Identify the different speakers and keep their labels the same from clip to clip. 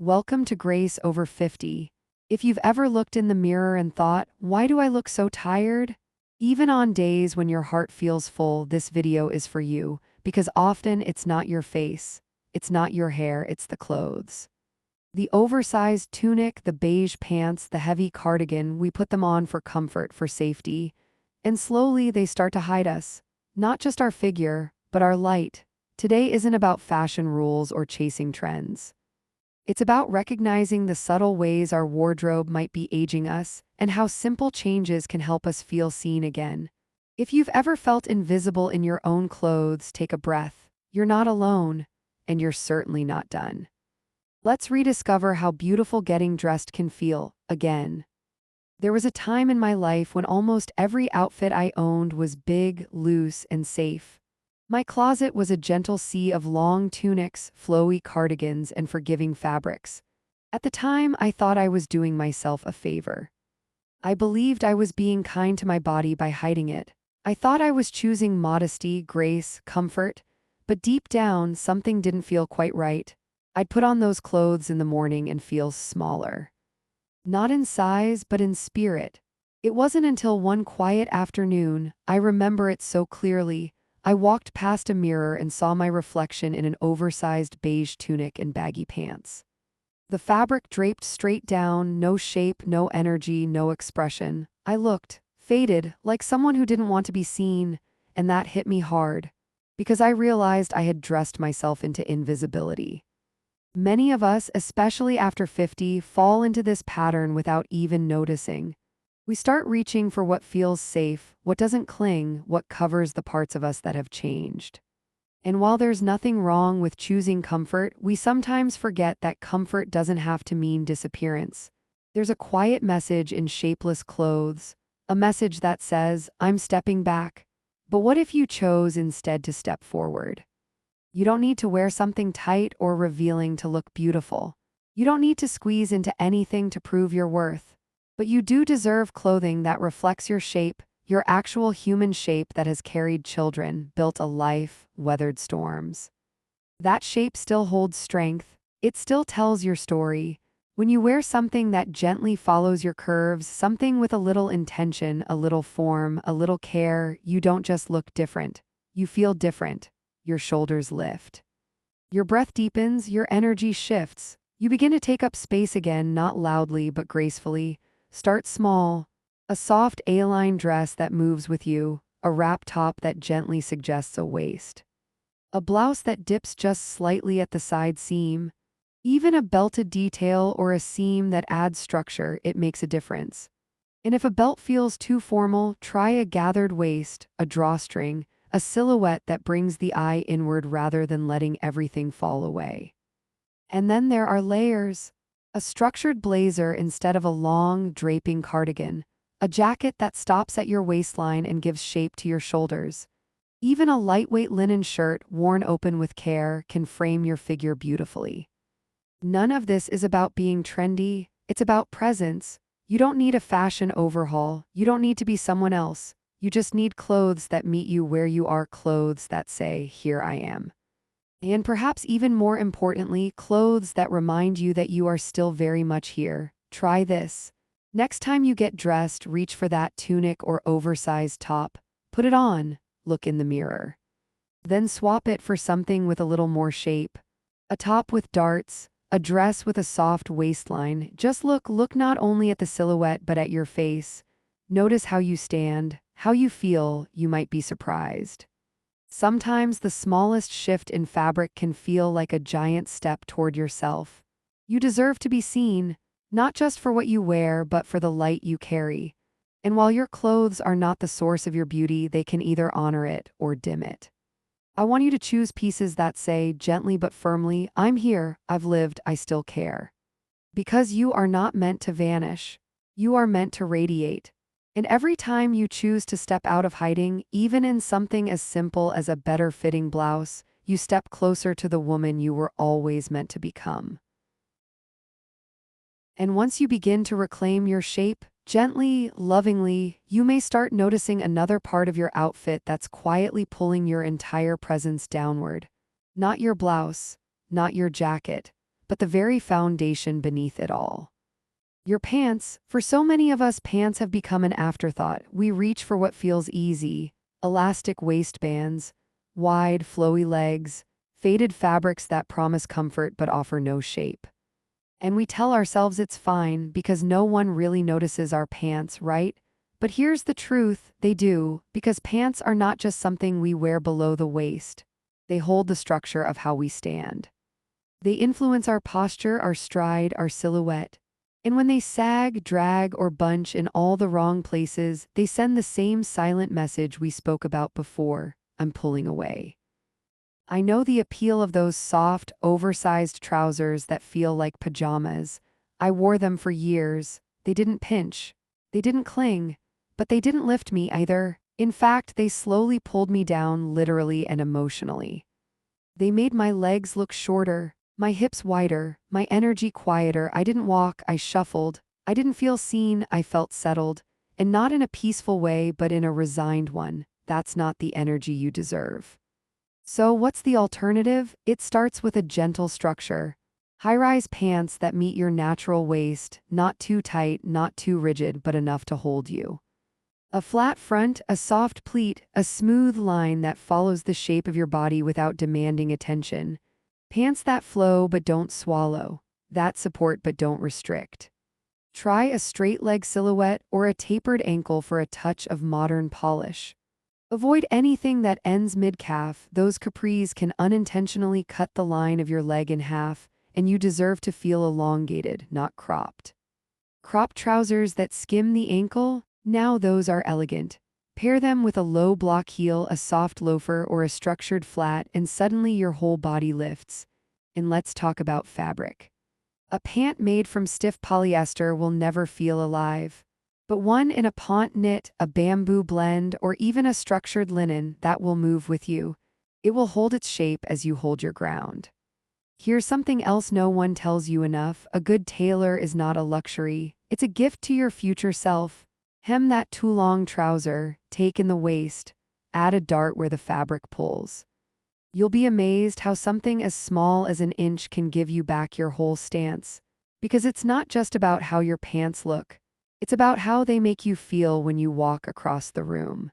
Speaker 1: Welcome to Grace Over 50. If you've ever looked in the mirror and thought, why do I look so tired? Even on days when your heart feels full, this video is for you, because often it's not your face, it's not your hair, it's the clothes. The oversized tunic, the beige pants, the heavy cardigan, we put them on for comfort, for safety. And slowly they start to hide us. Not just our figure, but our light. Today isn't about fashion rules or chasing trends. It's about recognizing the subtle ways our wardrobe might be aging us and how simple changes can help us feel seen again. If you've ever felt invisible in your own clothes, take a breath. You're not alone, and you're certainly not done. Let's rediscover how beautiful getting dressed can feel, again. There was a time in my life when almost every outfit I owned was big, loose, and safe. My closet was a gentle sea of long tunics, flowy cardigans, and forgiving fabrics. At the time, I thought I was doing myself a favor. I believed I was being kind to my body by hiding it. I thought I was choosing modesty, grace, comfort, but deep down, something didn't feel quite right. I'd put on those clothes in the morning and feel smaller. Not in size, but in spirit. It wasn't until one quiet afternoon, I remember it so clearly, I walked past a mirror and saw my reflection in an oversized beige tunic and baggy pants. The fabric draped straight down, no shape, no energy, no expression. I looked, faded, like someone who didn't want to be seen, and that hit me hard, because I realized I had dressed myself into invisibility. Many of us, especially after 50, fall into this pattern without even noticing. We start reaching for what feels safe, what doesn't cling, what covers the parts of us that have changed. And while there's nothing wrong with choosing comfort, we sometimes forget that comfort doesn't have to mean disappearance. There's a quiet message in shapeless clothes, a message that says, I'm stepping back. But what if you chose instead to step forward? You don't need to wear something tight or revealing to look beautiful. You don't need to squeeze into anything to prove your worth. But you do deserve clothing that reflects your shape, your actual human shape that has carried children, built a life, weathered storms. That shape still holds strength. It still tells your story. When you wear something that gently follows your curves, something with a little intention, a little form, a little care, you don't just look different. You feel different. Your shoulders lift. Your breath deepens, your energy shifts. You begin to take up space again, not loudly but gracefully. Start small. A soft A-line dress that moves with you, a wrap top that gently suggests a waist. A blouse that dips just slightly at the side seam. Even a belted detail or a seam that adds structure, it makes a difference. And if a belt feels too formal, try a gathered waist, a drawstring, a silhouette that brings the eye inward rather than letting everything fall away. And then there are layers. A structured blazer instead of a long, draping cardigan. A jacket that stops at your waistline and gives shape to your shoulders. Even a lightweight linen shirt, worn open with care, can frame your figure beautifully. None of this is about being trendy, it's about presence. You don't need a fashion overhaul, you don't need to be someone else. You just need clothes that meet you where you are, clothes that say, here I am. And perhaps even more importantly, clothes that remind you that you are still very much here. Try this. Next time you get dressed, reach for that tunic or oversized top. Put it on, look in the mirror. Then swap it for something with a little more shape. A top with darts, a dress with a soft waistline. Just look not only at the silhouette but at your face. Notice how you stand, how you feel. You might be surprised. Sometimes the smallest shift in fabric can feel like a giant step toward yourself. You deserve to be seen, not just for what you wear, but for the light you carry. And while your clothes are not the source of your beauty, they can either honor it or dim it. I want you to choose pieces that say, gently but firmly, I'm here, I've lived, I still care. Because you are not meant to vanish. You are meant to radiate. And every time you choose to step out of hiding, even in something as simple as a better fitting blouse, you step closer to the woman you were always meant to become. And once you begin to reclaim your shape, gently, lovingly, you may start noticing another part of your outfit that's quietly pulling your entire presence downward. Not your blouse, not your jacket, but the very foundation beneath it all. Your pants. For so many of us, pants have become an afterthought. We reach for what feels easy: elastic waistbands, wide, flowy legs, faded fabrics that promise comfort but offer no shape. And we tell ourselves it's fine because no one really notices our pants, right? But here's the truth: they do, because pants are not just something we wear below the waist. They hold the structure of how we stand. They influence our posture, our stride, our silhouette. And when they sag, drag, or bunch in all the wrong places, they send the same silent message we spoke about before: I'm pulling away. I know the appeal of those soft, oversized trousers that feel like pajamas. I wore them for years. They didn't pinch. They didn't cling. But they didn't lift me either. In fact, they slowly pulled me down, literally and emotionally. They made my legs look shorter, my hips wider, my energy quieter. I didn't walk, I shuffled. I didn't feel seen, I felt settled. And not in a peaceful way, but in a resigned one. That's not the energy you deserve. So what's the alternative? It starts with a gentle structure. High-rise pants that meet your natural waist, not too tight, not too rigid, but enough to hold you. A flat front, a soft pleat, a smooth line that follows the shape of your body without demanding attention. Pants that flow but don't swallow, that support but don't restrict. Try a straight leg silhouette or a tapered ankle for a touch of modern polish. Avoid anything that ends mid-calf. Those capris can unintentionally cut the line of your leg in half, and you deserve to feel elongated, not cropped. Crop trousers that skim the ankle? Now those are elegant. Pair them with a low block heel, a soft loafer, or a structured flat, and suddenly your whole body lifts. And let's talk about fabric. A pant made from stiff polyester will never feel alive. But one in a pont knit, a bamboo blend, or even a structured linen, that will move with you. It will hold its shape as you hold your ground. Here's something else no one tells you enough: a good tailor is not a luxury. It's a gift to your future self. Hem that too long trouser, take in the waist, add a dart where the fabric pulls. You'll be amazed how something as small as an inch can give you back your whole stance. Because it's not just about how your pants look. It's about how they make you feel when you walk across the room.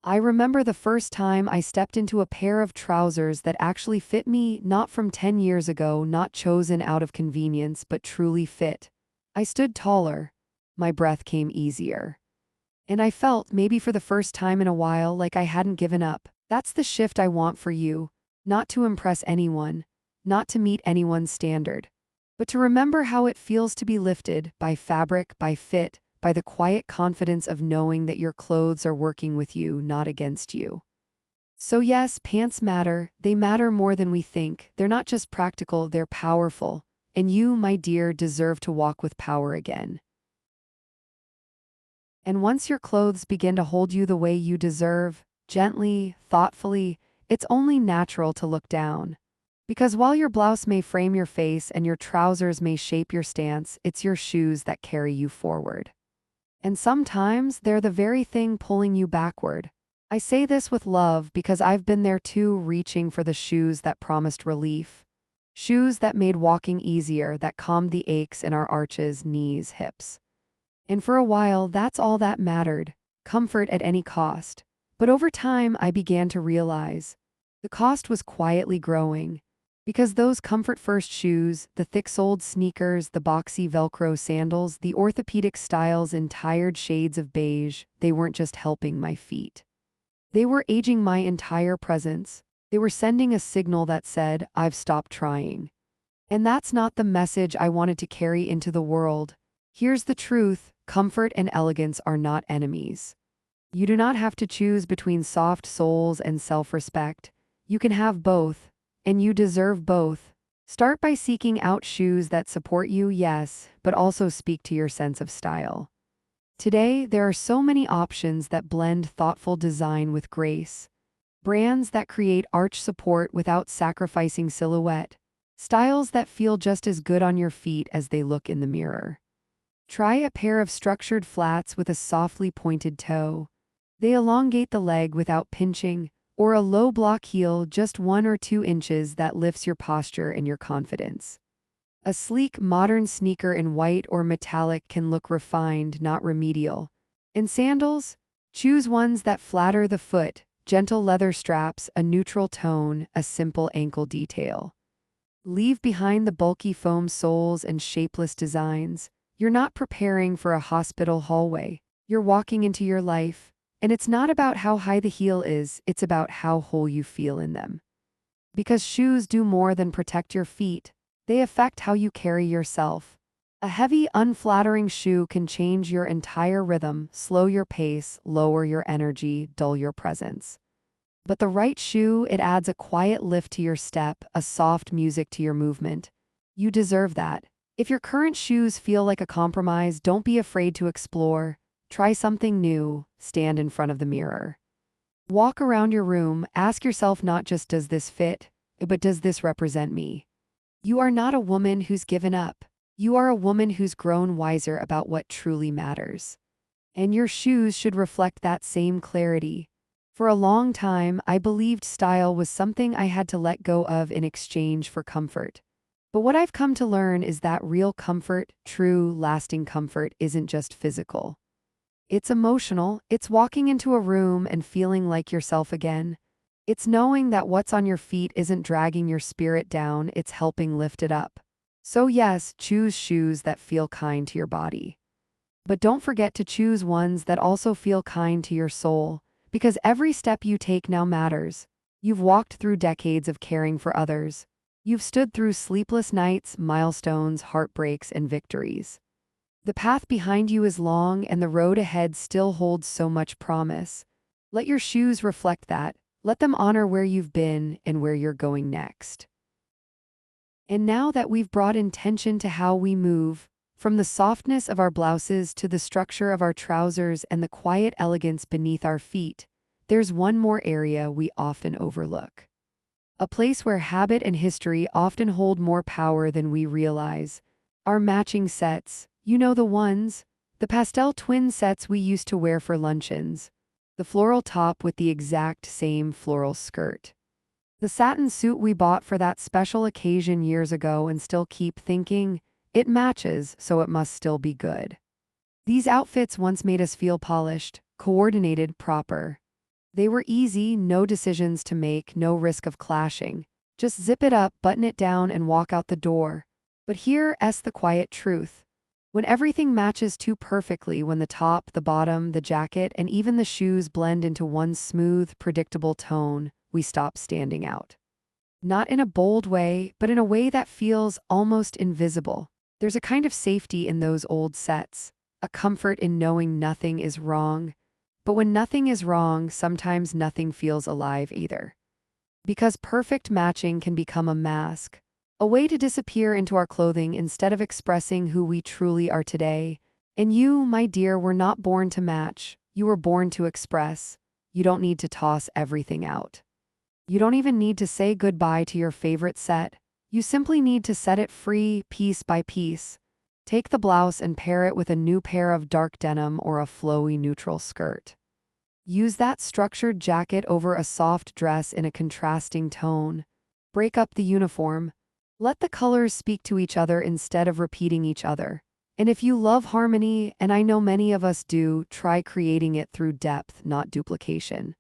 Speaker 1: I remember the first time I stepped into a pair of trousers that actually fit me, not from 10 years ago, not chosen out of convenience, but truly fit. I stood taller. My breath came easier. And I felt, maybe for the first time in a while, like I hadn't given up. That's the shift I want for you. Not to impress anyone, not to meet anyone's standard, but to remember how it feels to be lifted by fabric, by fit, by the quiet confidence of knowing that your clothes are working with you, not against you. So yes, pants matter. They matter more than we think. They're not just practical, they're powerful. And you, my dear, deserve to walk with power again. And once your clothes begin to hold you the way you deserve, gently, thoughtfully, it's only natural to look down. Because while your blouse may frame your face and your trousers may shape your stance, it's your shoes that carry you forward. And sometimes they're the very thing pulling you backward. I say this with love because I've been there too, reaching for the shoes that promised relief. Shoes that made walking easier, that calmed the aches in our arches, knees, hips. And for a while, that's all that mattered: comfort at any cost. But over time, I began to realize the cost was quietly growing. Because those comfort-first shoes, the thick-soled sneakers, the boxy Velcro sandals, the orthopedic styles in tired shades of beige, they weren't just helping my feet. They were aging my entire presence. They were sending a signal that said, I've stopped trying. And that's not the message I wanted to carry into the world. Here's the truth: comfort and elegance are not enemies. You do not have to choose between soft soles and self-respect. You can have both. And you deserve both. Start by seeking out shoes that support you, yes, but also speak to your sense of style. Today, there are so many options that blend thoughtful design with grace. Brands that create arch support without sacrificing silhouette. Styles that feel just as good on your feet as they look in the mirror. Try a pair of structured flats with a softly pointed toe. They elongate the leg without pinching. Or a low block heel, just 1 or 2 inches, that lifts your posture and your confidence. A sleek, modern sneaker in white or metallic can look refined, not remedial. In sandals, choose ones that flatter the foot, gentle leather straps, a neutral tone, a simple ankle detail. Leave behind the bulky foam soles and shapeless designs. You're not preparing for a hospital hallway. You're walking into your life, and it's not about how high the heel is, it's about how whole you feel in them. Because shoes do more than protect your feet, they affect how you carry yourself. A heavy, unflattering shoe can change your entire rhythm, slow your pace, lower your energy, dull your presence. But the right shoe, it adds a quiet lift to your step, a soft music to your movement. You deserve that. If your current shoes feel like a compromise, don't be afraid to explore. Try something new, stand in front of the mirror. Walk around your room, ask yourself not just does this fit, but does this represent me? You are not a woman who's given up. You are a woman who's grown wiser about what truly matters. And your shoes should reflect that same clarity. For a long time, I believed style was something I had to let go of in exchange for comfort. But what I've come to learn is that real comfort, true, lasting comfort, isn't just physical. It's emotional. It's walking into a room and feeling like yourself again. It's knowing that what's on your feet isn't dragging your spirit down, it's helping lift it up. So yes, choose shoes that feel kind to your body. But don't forget to choose ones that also feel kind to your soul, because every step you take now matters. You've walked through decades of caring for others. You've stood through sleepless nights, milestones, heartbreaks, and victories. The path behind you is long, and the road ahead still holds so much promise. Let your shoes reflect that. Let them honor where you've been and where you're going next. And now that we've brought intention to how we move, from the softness of our blouses to the structure of our trousers and the quiet elegance beneath our feet, there's one more area we often overlook. A place where habit and history often hold more power than we realize. Our matching sets, you know the ones, the pastel twin sets we used to wear for luncheons, the floral top with the exact same floral skirt, the satin suit we bought for that special occasion years ago and still keep thinking, it matches, so it must still be good. These outfits once made us feel polished, coordinated, proper. They were easy, no decisions to make, no risk of clashing. Just zip it up, button it down, and walk out the door. But here's the quiet truth. When everything matches too perfectly, when the top, the bottom, the jacket, and even the shoes blend into one smooth, predictable tone, we stop standing out. Not in a bold way, but in a way that feels almost invisible. There's a kind of safety in those old sets, a comfort in knowing nothing is wrong. But when nothing is wrong, sometimes nothing feels alive either. Because perfect matching can become a mask, a way to disappear into our clothing instead of expressing who we truly are today. And you, my dear, were not born to match. You were born to express. You don't need to toss everything out. You don't even need to say goodbye to your favorite set. You simply need to set it free, piece by piece. Take the blouse and pair it with a new pair of dark denim or a flowy neutral skirt. Use that structured jacket over a soft dress in a contrasting tone. Break up the uniform. Let the colors speak to each other instead of repeating each other. And if you love harmony, and I know many of us do, try creating it through depth, not duplication.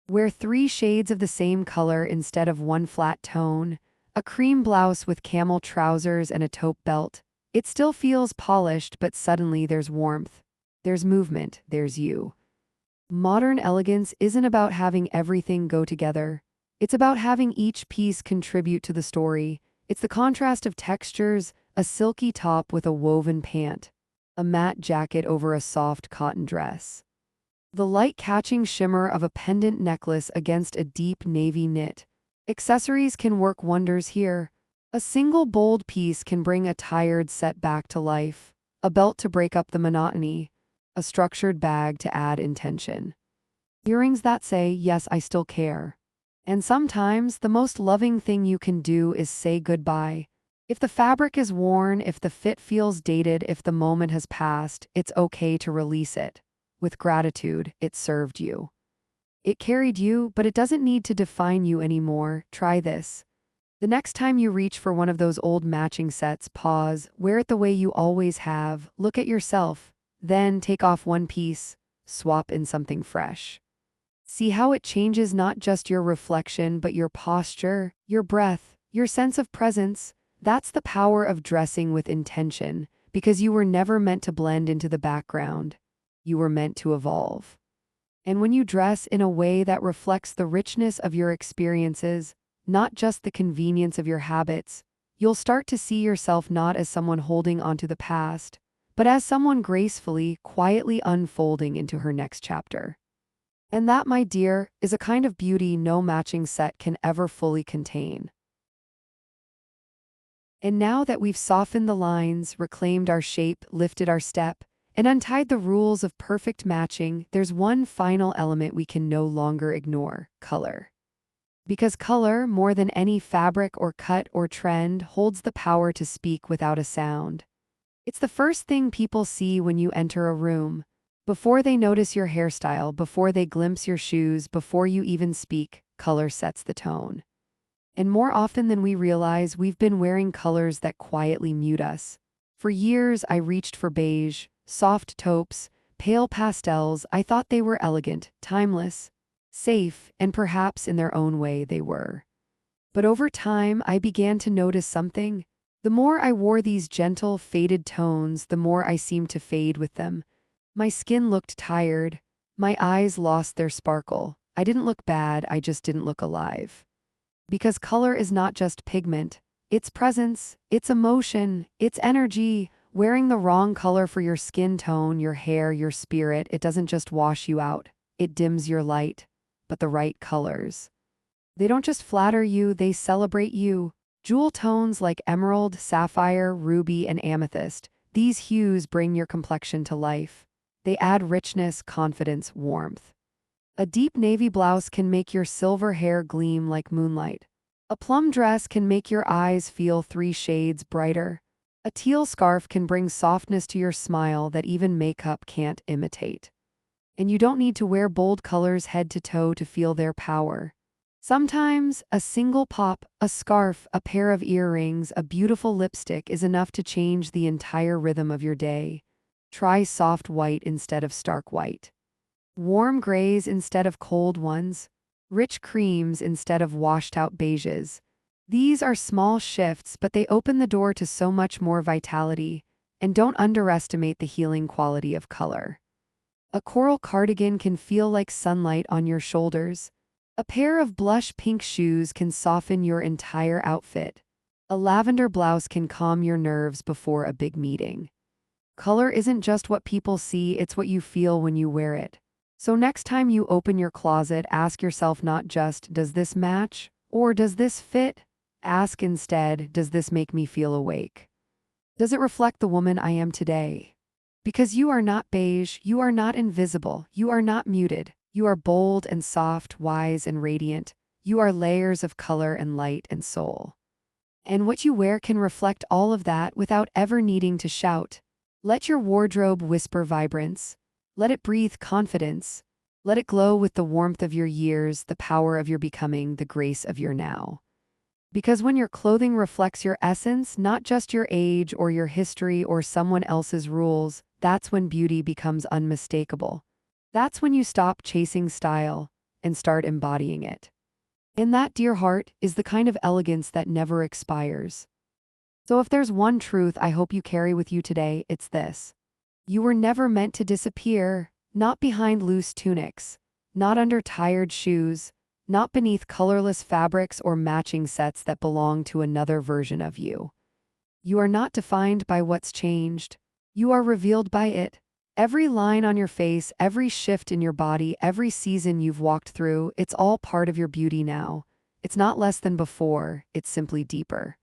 Speaker 1: Wear 3 shades of the same color instead of one flat tone. A cream blouse with camel trousers and a taupe belt. It still feels polished, but suddenly there's warmth. There's movement, there's you. Modern elegance isn't about having everything go together. It's about having each piece contribute to the story. It's the contrast of textures, a silky top with a woven pant, a matte jacket over a soft cotton dress. The light-catching shimmer of a pendant necklace against a deep navy knit. Accessories can work wonders here. A single bold piece can bring a tired set back to life, a belt to break up the monotony, a structured bag to add intention. Earrings that say, yes, I still care. And sometimes, the most loving thing you can do is say goodbye. If the fabric is worn, if the fit feels dated, if the moment has passed, it's okay to release it. With gratitude, it served you. It carried you, but it doesn't need to define you anymore. Try this. The next time you reach for one of those old matching sets, pause, wear it the way you always have, look at yourself, then take off one piece, swap in something fresh. See how it changes not just your reflection, but your posture, your breath, your sense of presence. That's the power of dressing with intention, because you were never meant to blend into the background. You were meant to evolve. And when you dress in a way that reflects the richness of your experiences, not just the convenience of your habits, you'll start to see yourself not as someone holding onto the past, but as someone gracefully, quietly unfolding into her next chapter. And that, my dear, is a kind of beauty no matching set can ever fully contain. And now that we've softened the lines, reclaimed our shape, lifted our step, and untied the rules of perfect matching, there's one final element we can no longer ignore: color. Because color, more than any fabric or cut or trend, holds the power to speak without a sound. It's the first thing people see when you enter a room. Before they notice your hairstyle, before they glimpse your shoes, before you even speak, color sets the tone. And more often than we realize, we've been wearing colors that quietly mute us. For years, I reached for beige, soft taupes, pale pastels. I thought they were elegant, timeless, safe, and perhaps in their own way they were. But over time, I began to notice something. The more I wore these gentle, faded tones, the more I seemed to fade with them. My skin looked tired. My eyes lost their sparkle. I didn't look bad, I just didn't look alive. Because color is not just pigment. It's presence, it's emotion, it's energy. Wearing the wrong color for your skin tone, your hair, your spirit, it doesn't just wash you out. It dims your light. But the right colors, they don't just flatter you, they celebrate you. Jewel tones like emerald, sapphire, ruby, and amethyst. These hues bring your complexion to life. They add richness, confidence, warmth. A deep navy blouse can make your silver hair gleam like moonlight. A plum dress can make your eyes feel 3 shades brighter. A teal scarf can bring softness to your smile that even makeup can't imitate. And you don't need to wear bold colors head to toe to feel their power. Sometimes, a single pop, a scarf, a pair of earrings, a beautiful lipstick is enough to change the entire rhythm of your day. Try soft white instead of stark white. Warm grays instead of cold ones. Rich creams instead of washed-out beiges. These are small shifts, but they open the door to so much more vitality. And don't underestimate the healing quality of color. A coral cardigan can feel like sunlight on your shoulders. A pair of blush pink shoes can soften your entire outfit. A lavender blouse can calm your nerves before a big meeting. Color isn't just what people see, it's what you feel when you wear it. So next time you open your closet, ask yourself not just, does this match? Or does this fit? Ask instead, does this make me feel awake? Does it reflect the woman I am today? Because you are not beige, you are not invisible, you are not muted. You are bold and soft, wise and radiant. You are layers of color and light and soul. And what you wear can reflect all of that without ever needing to shout. Let your wardrobe whisper vibrance. Let it breathe confidence. Let it glow with the warmth of your years, the power of your becoming, the grace of your now. Because when your clothing reflects your essence, not just your age or your history or someone else's rules, that's when beauty becomes unmistakable. That's when you stop chasing style and start embodying it. And that, dear heart, is the kind of elegance that never expires. So if there's one truth I hope you carry with you today, it's this. You were never meant to disappear, not behind loose tunics, not under tired shoes, not beneath colorless fabrics or matching sets that belong to another version of you. You are not defined by what's changed. You are revealed by it. Every line on your face, every shift in your body, every season you've walked through, it's all part of your beauty now. It's not less than before, it's simply deeper.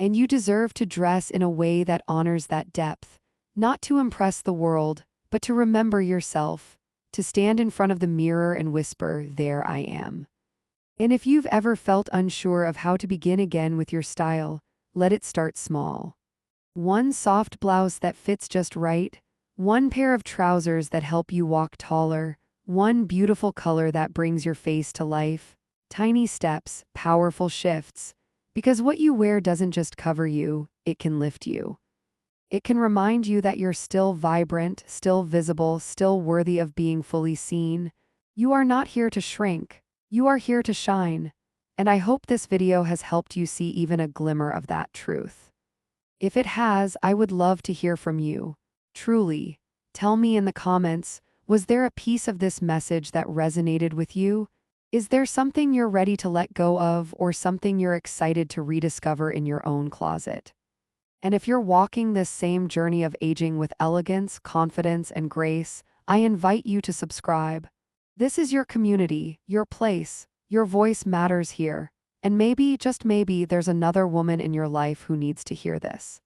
Speaker 1: And you deserve to dress in a way that honors that depth, not to impress the world, but to remember yourself, to stand in front of the mirror and whisper, "There I am." And if you've ever felt unsure of how to begin again with your style, let it start small. One soft blouse that fits just right, one pair of trousers that help you walk taller, one beautiful color that brings your face to life. Tiny steps, powerful shifts. Because what you wear doesn't just cover you, it can lift you. It can remind you that you're still vibrant, still visible, still worthy of being fully seen. You are not here to shrink. You are here to shine. And I hope this video has helped you see even a glimmer of that truth. If it has, I would love to hear from you. Truly, tell me in the comments, was there a piece of this message that resonated with you? Is there something you're ready to let go of or something you're excited to rediscover in your own closet? And if you're walking this same journey of aging with elegance, confidence, and grace, I invite you to subscribe. This is your community, your place, your voice matters here. And maybe, just maybe, there's another woman in your life who needs to hear this.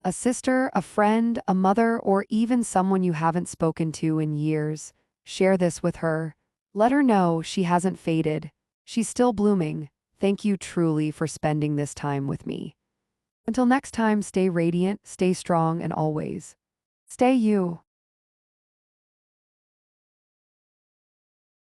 Speaker 1: A sister, a friend, a mother, or even someone you haven't spoken to in years. Share this with her. Let her know she hasn't faded. She's still blooming. Thank you truly for spending this time with me. Until next time, stay radiant, stay strong, and always stay you.